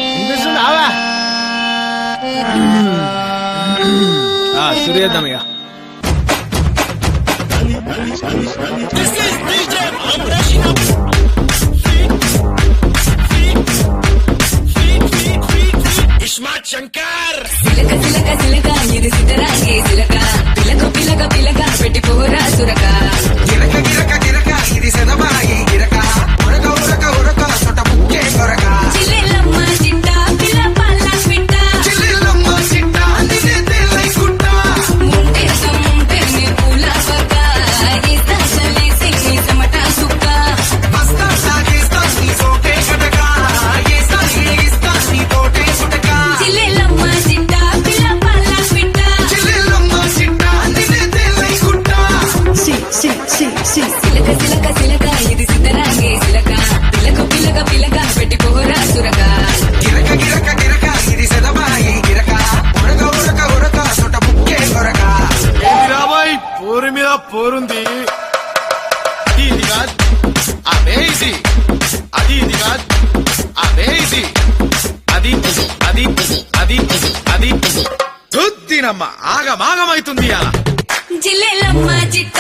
వినిపిస్తుందావా? శురు చేద్దాం ఇక. శంకర్ సిలక సిలక సిలక ఇది సిద్ధరాగే సిలక పిలక పిలక పిలక పెట్టి పోరా సురక గిరక గిరక గిరక ఇది సెదబాయి గిరక ఉరక ఉరక ఉరక సొట ముక్కే కొరక చిల్లెల్లమ్మ చిట్ట పిల్ల పల్ల పిట్ట చిల్లెల్లమ్మ చిట్ట నిన్నే తెల్లై గుట్ట ముంటే సమ్ముంటే నీ పూల పక్క ఈస్తా చలేసి నీ సమట సుక్క మస్తా సాగేస్తా నీ సోకే కటక ఏస్తా ఏగిస్తా నీ తోటే సుటక చిల్లెల్లమ్మ చిట్ట పిల్ల పల్ల పిట్ట చిల్లెల్లమ్మ చిట్ట నిన్నే తెల్లై గుట్ట సిలక సిలక సిలక ఇది సిద్ధరాగే సిలక పిలక పిలక పిలక పెట్టి పోరా సురక గిరక గిరక గిరక ఇది సెదబాయి గిరక ఉరక ఉరక ఉరక సొట ముక్కే కొరక రాబోయ్ పోరు మీద పోరుంది. ఇది కాదు అదే ఇది, అది ఇది కాదు అదే ఇది, అది అది అది అది తుత్తినమ్మ ఆగమాగమైతుంది అలా. జిల్లెల్లమ్మ చిట్ట